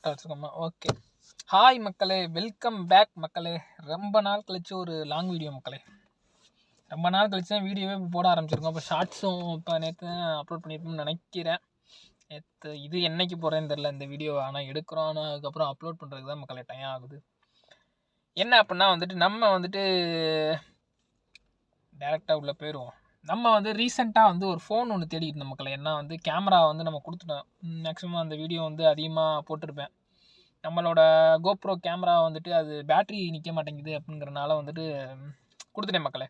கரெக்டாக வச்சுக்கோமா. Okay, hi மக்களே, welcome back மக்களே. ரொம்ப நாள் கழிச்சு ஒரு லாங் வீடியோ மக்களே. ரொம்ப நாள் கழிச்சு தான் வீடியோவே போட ஆரம்பிச்சிருக்கோம். இப்போ ஷார்ட்ஸும் இப்போ நேற்று அப்லோட் பண்ணியிருப்போம்னு நினைக்கிறேன். நேற்று இது என்னைக்கு போகிறேன்னு தெரில இந்த வீடியோ. ஆனால் எடுக்கிறோம், ஆனால் அதுக்கப்புறம் அப்லோட் பண்ணுறதுக்கு தான் மக்களே டைம் ஆகுது. என்ன அப்படின்னா வந்துட்டு நம்ம வந்துட்டு டேரெக்டாக உள்ளே போயிடுவோம். நம்ம வந்து ரீசெண்டாக வந்து ஒரு ஃபோன் ஒன்று தேடிட்டு இருந்தோம் மக்களே. ஏன்னா வந்து கேமரா வந்து நம்ம கொடுத்துட்டோம். மேக்ஸிமம் அந்த வீடியோ வந்து அதிகமாக போட்டிருப்பேன். நம்மளோட கோப்ரோ கேமரா வந்துட்டு அது பேட்ரி நிற்க மாட்டேங்குது அப்படிங்கிறனால வந்துட்டு கொடுத்துட்டேன் மக்களே.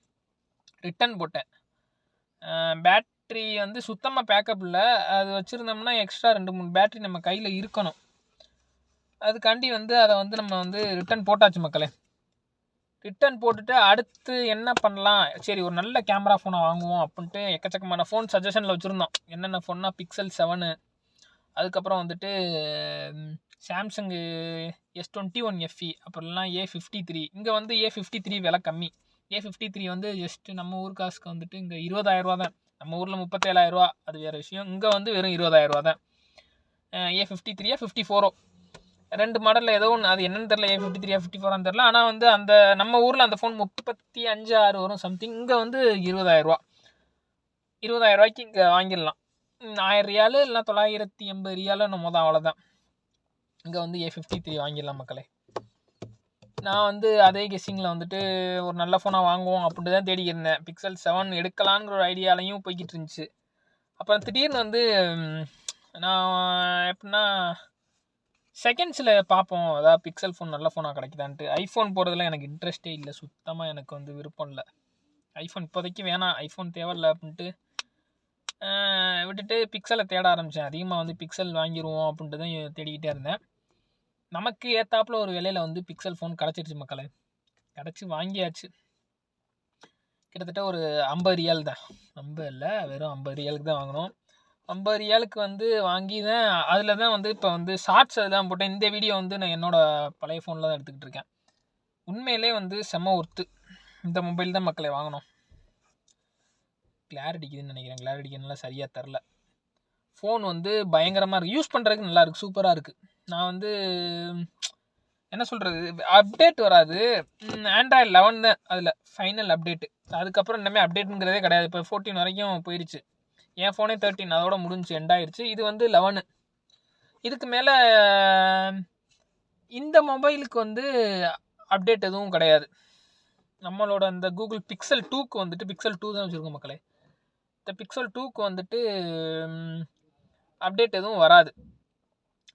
ரிட்டன் போட்டேன். பேட்ரி வந்து சுத்தமாக பேக்கப் இல்லை. அது வச்சுருந்தோம்னா எக்ஸ்ட்ரா 2-3 பேட்ரி நம்ம கையில் இருக்கணும். அதுக்காண்டி வந்து அதை வந்து நம்ம வந்து ரிட்டன் போட்டாச்சு மக்களே. ரிட்டன் போட்டுட்டு அடுத்து என்ன பண்ணலாம், சரி ஒரு நல்ல கேமரா ஃபோனை வாங்குவோம் அப்படின்ட்டு எக்கச்சக்கமான ஃபோன் சஜஷனில் வச்சுருந்தோம். என்னென்ன ஃபோன்னா Pixel 7, அதுக்கப்புறம் வந்துட்டு சாம்சங் S21 FE, அப்புறம்லாம் A53. இங்கே வந்து A53 விலை கம்மி. A53 வந்து ஜஸ்ட்டு நம்ம ஊர் காசுக்கு வந்துட்டு இங்கே 20,000 தான். நம்ம ஊரில் 37,000, அது வேறு விஷயம். இங்கே வந்து வெறும் 20,000 தான். A53 54 ரெண்டு மாடலில் ஏதோ ஒன்று, அது என்னன்னு தெரில, A53 54 தெரில. ஆனால் வந்து அந்த நம்ம ஊரில் அந்த ஃபோன் 35,000 வரும் சம்திங். இங்கே வந்து 20,000. 20,000 இங்கே வாங்கிடலாம். 1000 ரியாலு இல்லைனா 980 ரியாலு நம்ம தான், அவ்வளோதான். இங்கே வந்து A53 வாங்கிடலாம் மக்களே. நான் வந்து அதே கெஸ்ஸிங்கில் வந்துட்டு ஒரு நல்ல ஃபோனாக வாங்குவோம் அப்படின்ட்டு தான் தேடிக்கிட்டு இருந்தேன். Pixel 7 எடுக்கலாங்கிற ஒரு ஐடியாலையும் போய்கிட்டு இருந்துச்சு. அப்புறம் திடீர்னு வந்து நான் எப்படின்னா செகண்ட்ஸில் பார்ப்போம், அதாவது பிக்சல் ஃபோன் நல்ல ஃபோனாக கிடைக்குதான்ட்டு. ஐஃபோன் போகிறதுல எனக்கு இன்ட்ரெஸ்ட்டே இல்லை, சுத்தமாக எனக்கு வந்து விருப்பம் இல்லை. ஐஃபோன் இப்போதைக்கு வேணாம், ஐஃபோன் தேவையில்லை அப்படின்ட்டு விட்டுட்டு பிக்சலை தேட ஆரம்பித்தேன். அதிகமாக வந்து பிக்சல் வாங்கிடுவோம் அப்படின்ட்டு தான் தேடிக்கிட்டே இருந்தேன். நமக்கு ஏற்றாப்புல ஒரு விலையில் வந்து பிக்சல் ஃபோன் கிடச்சிருச்சு மக்களே. கிடச்சி வாங்கியாச்சு. கிட்டத்தட்ட ஒரு 50 ரியால் தான். ரொம்ப இல்லை, வெறும் 50 ரியாலுக்கு தான் வாங்கினோம். 50 ரியாலுக்கு வந்து வாங்கி தான் அதில் தான் வந்து இப்போ வந்து ஷார்ட்ஸ் அதெல்லாம் போட்டேன். இந்த வீடியோ வந்து நான் என்னோடய பழைய ஃபோனில் தான் எடுத்துக்கிட்டு இருக்கேன். உண்மையிலே வந்து செம்ம ஒர்த்து. இந்த மொபைல் தான் மக்களை வாங்கணும். கிளாரிட்டிக்குதுன்னு நினைக்கிறேன். கிளாரிட்டிக்கு நல்லா சரியாக தரல. ஃபோன் வந்து பயங்கரமாக இருக்குது, யூஸ் பண்ணுறதுக்கு நல்லாயிருக்கு, சூப்பராக இருக்குது. நான் வந்து என்ன சொல்கிறது, அப்டேட் வராது. ஆண்ட்ராய்டு 11 தான் அதில் ஃபைனல் அப்டேட்டு. அதுக்கப்புறம் இன்னமே அப்டேட்டுங்கிறதே கிடையாது. இப்போ 14 வரைக்கும் போயிடுச்சு. என் ஃபோனே 13, அதோட முடிஞ்சு எண்டாயிருச்சு. இது வந்து 11. இதுக்கு மேலே இந்த மொபைலுக்கு வந்து அப்டேட் எதுவும் கிடையாது. நம்மளோட இந்த கூகுள் Pixel 2க்கு வந்துட்டு Pixel 2 தான் வச்சுருக்கோம் மக்களே. இந்த Pixel 2க்கு வந்துட்டு அப்டேட் எதுவும் வராது.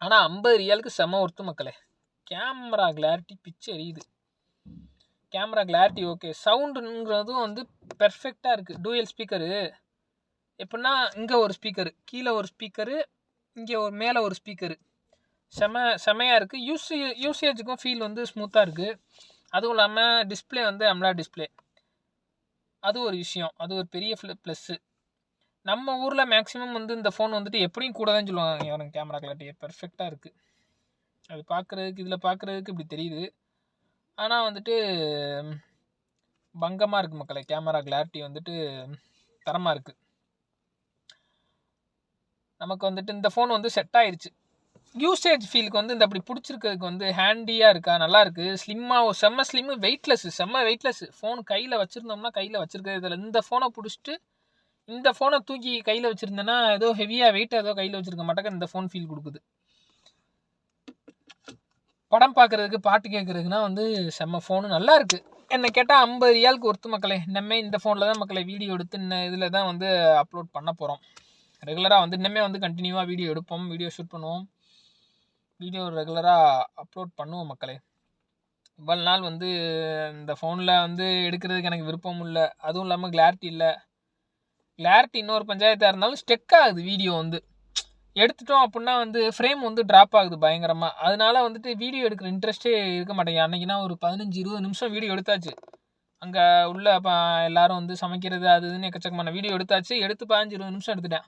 ஆனால் 50 ரியாலுக்கு செம்ம ஒர்த்து மக்களே. கேமரா கிளாரிட்டி பிச்சு எரியுது. Camera clarity okay. சவுண்டுங்கிறதும் வந்து பெர்ஃபெக்டாக இருக்குது. Dual speaker. எப்படின்னா இங்கே ஒரு ஸ்பீக்கரு, கீழே ஒரு ஸ்பீக்கரு, இங்கே ஒரு மேலே ஒரு ஸ்பீக்கரு. செமையாக இருக்குது. யூசேஜுக்கும் ஃபீல் வந்து ஸ்மூத்தாக இருக்குது. அதுவும் இல்லாமல் டிஸ்பிளே வந்து AMOLED டிஸ்பிளே. அது ஒரு விஷயம், அது ஒரு பெரிய ப்ளஸ்ஸு. நம்ம ஊரில் மேக்ஸிமம் வந்து இந்த ஃபோன் வந்துட்டு எப்படியும் கூட தான் சொல்லுவாங்க. எனக்கு கேமரா கிளாரிட்டி பெர்ஃபெக்டாக இருக்குது. அது பார்க்குறதுக்கு, இதில் பார்க்குறதுக்கு இப்படி தெரியுது. ஆனால் வந்துட்டு பங்கமாக இருக்குது மக்களே. கேமரா கிளாரிட்டி வந்துட்டு தரமாக இருக்குது. நமக்கு வந்துட்டு இந்த ஃபோன் வந்து செட் ஆயிடுச்சு. யூசேஜ் ஃபீலுக்கு வந்து இந்த அப்படி பிடிச்சிருக்கிறதுக்கு வந்து ஹேண்டியாக இருக்கா, நல்லா இருக்குது. ஸ்லிம்மாக, செம்ம ஸ்லிம்மு, வெயிட்லெஸ்ஸு, செம்ம வெயிட்லெஸ்ஸு. ஃபோன் கையில் வச்சுருந்தோம்னா கையில் வச்சுருக்கிறது இதில். இந்த ஃபோனை பிடிச்சிட்டு இந்த ஃபோனை தூக்கி கையில் வச்சுருந்தேன்னா ஏதோ ஹெவியாக வெயிட்டாக ஏதோ கையில் வச்சுருக்க மாட்டேங்க இந்த ஃபோன் ஃபீல் கொடுக்குது. படம் பார்க்குறதுக்கு, பாட்டு கேட்குறதுக்குனா வந்து செம்ம ஃபோனு, நல்லா இருக்குது. என்னை கேட்டால் 50 ரியாலுக்கு ஒர்த்து மக்களே. இன்னமே இந்த ஃபோனில் தான் மக்களை வீடியோ எடுத்து இதில் தான் வந்து அப்லோட் பண்ண போகிறோம். ரெகுலராக வந்து இன்னமே வந்து கண்டினியூவாக வீடியோ எடுப்போம், வீடியோ ஷூட் பண்ணுவோம், வீடியோ ரெகுலராக அப்லோட் பண்ணுவோம் மக்களே. இவ்வளோ நாள் வந்து இந்த ஃபோனில் வந்து எடுக்கிறதுக்கு எனக்கு விருப்பம் இல்லை. அதுவும் இல்லாமல் கிளாரிட்டி இல்லை. கிளாரிட்டி இன்னொரு பஞ்சாயத்தாக இருந்தாலும் ஸ்டெக் ஆகுது. வீடியோ வந்து எடுத்துட்டோம் அப்படின்னா வந்து ஃப்ரேம் வந்து ட்ராப் ஆகுது பயங்கரமாக. அதனால வந்துட்டு வீடியோ எடுக்கிற இன்ட்ரெஸ்ட்டே இருக்க மாட்டேங்குது. அன்றைக்கினா ஒரு 15-20 நிமிஷம் வீடியோ எடுத்தாச்சு. அங்கே உள்ள எல்லோரும் வந்து சமைக்கிறது அது இதுன்னு எக்கச்சக்கமான வீடியோ எடுத்தாச்சு. எடுத்து 15-20 நிமிஷம் எடுத்துட்டேன்.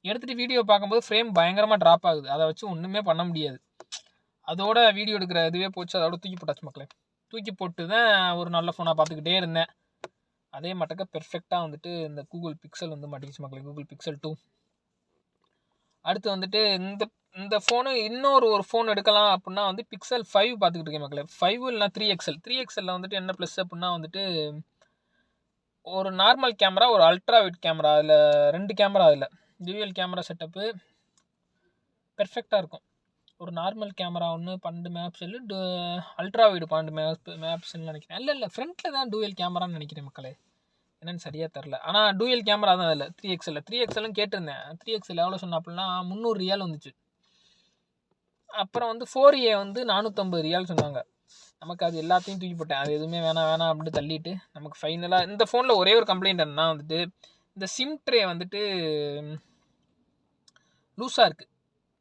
எடுத்துகிட்டு வீடியோ பார்க்கும்போது ஃப்ரேம் பயங்கரமாக ட்ராப் ஆகுது. அதை வச்சு ஒன்றுமே பண்ண முடியாது. அதோட வீடியோ எடுக்கிற இதுவே போச்சு. அதோட தூக்கி போட்டாச்சு மக்களே. தூக்கி போட்டு தான் ஒரு நல்ல ஃபோனாக பார்த்துக்கிட்டே இருந்தேன். அதே மட்டுக்க பெர்ஃபெக்டாக வந்துட்டு இந்த கூகுள் பிக்சல் வந்து மாட்டிக்கிச்சு மக்களே. கூகுள் Pixel 2 அடுத்து வந்துட்டு இந்த இந்த ஃபோனு இன்னொரு ஃபோன் எடுக்கலாம் அப்படின்னா வந்து Pixel 5 பார்த்துக்கிட்டு இருக்கேன் மக்களே. 5 இல்லைனா 3XL. 3XLல வந்துட்டு என்ன ப்ளஸ் அப்படின்னா வந்துட்டு ஒரு நார்மல் கேமரா, ஒரு அல்ட்ரா வைட் கேமரா. அதில் 2 கேமரா, அதில் டியூயல் கேமரா செட்டப்பு பெர்ஃபெக்டாக இருக்கும். ஒரு நார்மல் கேமரா ஒன்று 12 மெகாபிக்சல், அல்ட்ரா வைடு 12 மெகாபிக்சல்னு நினைக்கிறேன். இல்லை ஃப்ரண்ட்டில் தான் டூயல் கேமரான்னு நினைக்கிறேன் மக்களே, என்னன்னு சரியாக தெரில. ஆனால் டூயல் கேமரா தான் அதில் 3XL. 3XLன்னு கேட்டிருந்தேன். 3XL எவ்வளோ சொன்னாப்புலனா 300 ரியால் வந்துச்சு. அப்புறம் வந்து 4A வந்து 450 ரியால் சொன்னாங்க. நமக்கு அது எல்லாத்தையும் தூக்கி போட்டேன். அது எதுவுமே வேணாம் அப்படின்ட்டு தள்ளிட்டு, நமக்கு ஃபைனலாக இந்த ஃபோனில் ஒரே ஒரு கம்ப்ளைண்ட் என்னன்னா வந்துட்டு, இந்த சிம் ட்ரே வந்துட்டு லூஸாக இருக்குது.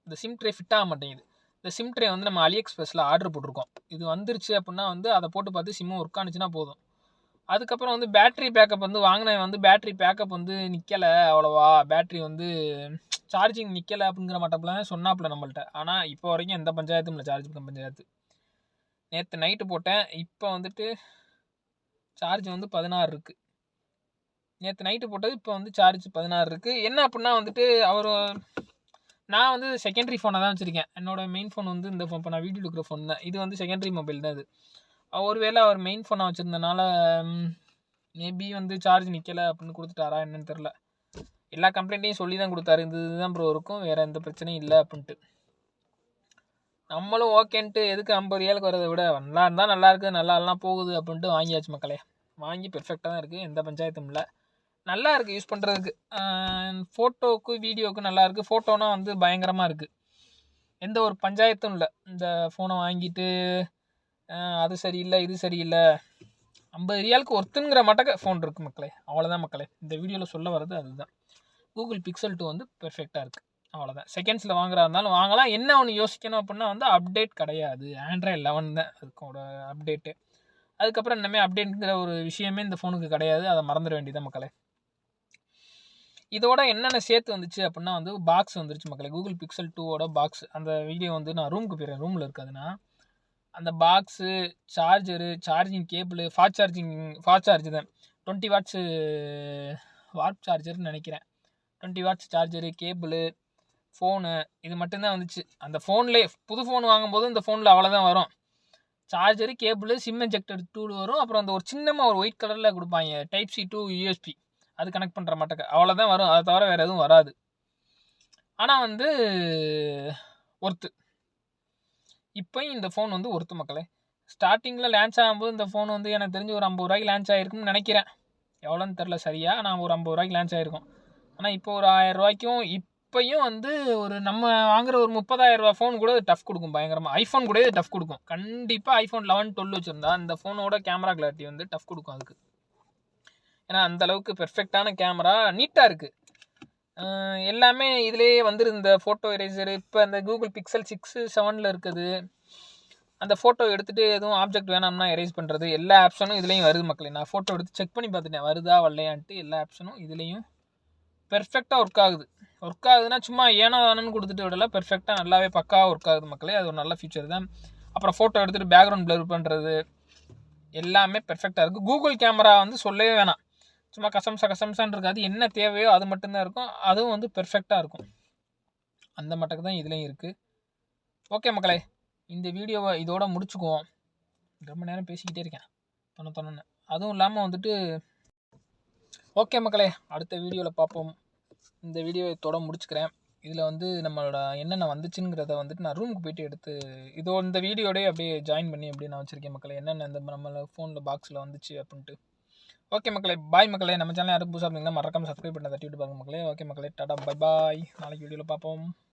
இந்த சிம் ட்ரே ஃபிட் ஆக மாட்டேங்குது. இந்த சிம் ட்ரே வந்து நம்ம AliExpressல ஆர்டர் போட்டிருக்கோம். இது வந்துருச்சு அப்படின்னா வந்து அதை போட்டு பார்த்து சிம்மு ஒர்க் ஆனிச்சுன்னா போதும். அதுக்கப்புறம் வந்து பேட்ரி பேக்கப் வந்து வாங்கினேன். வந்து பேட்ரி பேக்கப் வந்து நிற்கலை அவ்வளோவா, பேட்ரி வந்து சார்ஜிங் நிற்கலை அப்படிங்கிற மாட்டப்பெல்லாம் சொன்னாப்புல நம்மள்ட்ட. ஆனால் இப்போ வரைக்கும் எந்த பஞ்சாயத்தும் இல்லை, சார்ஜ் பஞ்சாயத்து. நேற்று நைட்டு போட்டேன், இப்போ வந்துட்டு சார்ஜ் வந்து 16 இருக்குது. நேற்று நைட்டு போட்டது இப்போ வந்து சார்ஜ் 16 இருக்குது. என்ன அப்படின்னா வந்துட்டு நான் வந்து செகண்டரி ஃபோனை தான் வச்சுருக்கேன். என்னோடய மெயின் ஃபோன் வந்து இந்த ஃபோன், இப்போ நான் வீடியோ எடுக்கிற ஃபோன் தான். இது வந்து செகண்டரி மொபைல் தான். இது ஒருவேளை அவர் மெயின் ஃபோனை வச்சுருந்தனால மேபி வந்து சார்ஜ் நிற்கலை அப்படின்னு கொடுத்துட்டாரா என்னன்னு தெரில. எல்லா கம்ப்ளைண்ட்டையும் சொல்லி தான் கொடுத்தாரு, இந்த இதுதான் ப்ரோ இருக்கும், வேறு எந்த பிரச்சனையும் இல்லை அப்படின்ட்டு. நம்மளும் ஓகேன்ட்டு எதுக்கு 50 ரியாலுக்கு வரதை விட நல்லா இருந்தால் நல்லா இருக்குது, நல்லா எல்லாம் போகுது அப்படின்ட்டு வாங்கியாச்சு மக்களே. வாங்கி பெர்ஃபெக்டாக தான் இருக்குது, எந்த பஞ்சாயத்தும் இல்லை. நல்லா இருக்குது யூஸ் பண்ணுறதுக்கு. ஃபோட்டோவுக்கு வீடியோவுக்கு நல்லா இருக்குது. ஃபோட்டோனா வந்து பயங்கரமாக இருக்குது, எந்த ஒரு பஞ்சாயத்தும் இல்லை. இந்த ஃபோனை வாங்கிட்டு அது சரியில்லை இது சரியில்லை, 50 ரியாலுக்கு ஒருத்தனுங்கிற மாட்டக்க ஃபோன் இருக்குது மக்களே. அவ்வளோதான் மக்களே, இந்த வீடியோவில் சொல்ல வர்றது அதுதான். Google Pixel 2 வந்து பெர்ஃபெக்டாக இருக்குது, அவ்வளோதான். செகண்ட்ஸில் வாங்குறா இருந்தாலும் வாங்கலாம். என்ன ஒன்று யோசிக்கணும் அப்படின்னா வந்து அப்டேட் கிடையாது, Android 11 தான் அதுக்கோட அப்டேட்டு. அதுக்கப்புறம் இனிமேல் அப்டேட்டுங்கிற ஒரு விஷயமே இந்த ஃபோனுக்கு கிடையாது, அதை மறந்துட வேண்டியதான் மக்களே. இதோட என்னென்ன சேர்த்து வந்துச்சு அப்படின்னா வந்து பாக்ஸ் வந்துருச்சு மக்களே. Google Pixel 2ஓட பாக்ஸ். அந்த வீடியோ வந்து நான் ரூமுக்கு போயிடுறேன், ரூமில் இருக்காதுன்னா அந்த box, charger, charging cable, fast charge தான் 20 வாட்ஸு வாட் சார்ஜர்னு நினைக்கிறேன். 20 வாட்ஸ் சார்ஜரு, கேபிள், ஃபோனு, இது மட்டும்தான் வந்துச்சு. அந்த ஃபோன்லேயே புது ஃபோன் வாங்கும்போது இந்த ஃபோனில் அவ்வளோதான் வரும். Charger, cable, sim injector tool வரும். அப்புறம் அந்த ஒரு சின்னமாக ஒரு ஒயிட் கலரில் கொடுப்பாங்க, Type-C to USB, அது கனெக்ட் பண்ணுற மாட்டேக்க, அவ்வளோதான் வரும். அதை தவிர வேறு எதுவும் வராது. ஆனால் வந்து ஒர்த்து. இப்போயும் இந்த ஃபோன் வந்து ஒர்த்து மக்களே. ஸ்டார்டிங்கில் லான்ச் ஆகும்போது இந்த ஃபோன் வந்து எனக்கு தெரிஞ்சு ஒரு 50 ரூபாய்க்கு லான்ச் ஆகிருக்குன்னு நினைக்கிறேன். எவ்வளோன்னு தெரில சரியாக, நான் ஒரு 50 ரூபாய்க்கு லான்ச் ஆகிருக்கும். ஆனால் இப்போ ஒரு 1000 ரூபாய்க்கும் இப்போயும் வந்து ஒரு நம்ம வாங்குற ஒரு 30,000 ரூபா ஃபோன் கூட டஃப் கொடுக்கும் பயங்கரமாக. ஐஃபோன் கூட டஃப் கொடுக்கும் கண்டிப்பாக. ஐஃபோன் 11, 12 வச்சுருந்தா இந்த ஃபோனோட கேமரா கிளாரிட்டி வந்து டஃப் கொடுக்கும் அதுக்கு. ஏன்னா அந்தளவுக்கு பெர்ஃபெக்டான கேமரா, நீட்டாக இருக்குது. எல்லாமே இதிலேயே வந்துருது. இந்த ஃபோட்டோ எரேசரு, இப்போ அந்த Google Pixel 6, 7ல் இருக்குது. அந்த ஃபோட்டோ எடுத்துகிட்டு எதுவும் ஆப்ஜெக்ட் வேணாம்னா எரேஸ் பண்ணுறது, எல்லா ஆப்ஷனும் இதுலேயும் வருது மக்களே. நான் ஃபோட்டோ எடுத்து செக் பண்ணி பார்த்துட்டேன், வருதா வரலையான்ட்டு. எல்லா ஆப்ஷனும் இதுலேயும் பெர்ஃபெக்டாக ஒர்க் ஆகுது. ஒர்க் ஆகுதுன்னா சும்மா ஏனோ தானோன்னு கொடுத்துட்டு விடல, பெர்ஃபெக்டாக நல்லாவே பக்காவாக ஒர்க் ஆகுது மக்களே. அது ஒரு நல்ல ஃபீச்சர் தான். அப்புறம் ஃபோட்டோ எடுத்துகிட்டு பேக்ரவுண்ட் ப்ளர் பண்ணுறது எல்லாமே பெர்ஃபெக்டாக இருக்குது. கூகுள் கேமரா வந்து சொல்லவே வேணாம், சும்மா கசம்சான்னு இருக்காது. என்ன தேவையோ அது மட்டும்தான் இருக்கும், அதுவும் வந்து பெர்ஃபெக்டாக இருக்கும். அந்த மட்டுக்கு தான் இதுலேயும் இருக்குது. ஓகே மக்களே, இந்த வீடியோவை இதோட முடிச்சுக்குவோம். ரொம்ப நேரம் பேசிக்கிட்டே இருக்கேன் தொண்ணு. அதுவும் இல்லாமல் வந்துட்டு ஓகே மக்களே, அடுத்த வீடியோவில் பார்ப்போம். இந்த வீடியோ இதோட முடிச்சுக்கிறேன். இதில் வந்து நம்மளோட என்னென்ன வந்துச்சுங்கிறத வந்துட்டு நான் ரூமுக்கு போய்ட்டு எடுத்து இந்த வீடியோடய அப்படியே ஜாயின் பண்ணி அப்படியே நான் வச்சுருக்கேன் மக்களே, என்னென்ன இந்த நம்மள ஃபோனில் பாக்ஸில் வந்துச்சு அப்படின்ட்டு. ஓகே மக்களே, பாய் மக்களே. நம்ம சேனல் யாரும் புதுசாக இருந்தீங்கன்னா மறக்காமல் சப்ஸ்கிரைப் பண்ண தட்டி விட்டு பாருங்க மக்களே. ஓகே மக்களே, டாடா, பை பாய். நாளைக்கு வீடியோவில் பார்ப்போம்.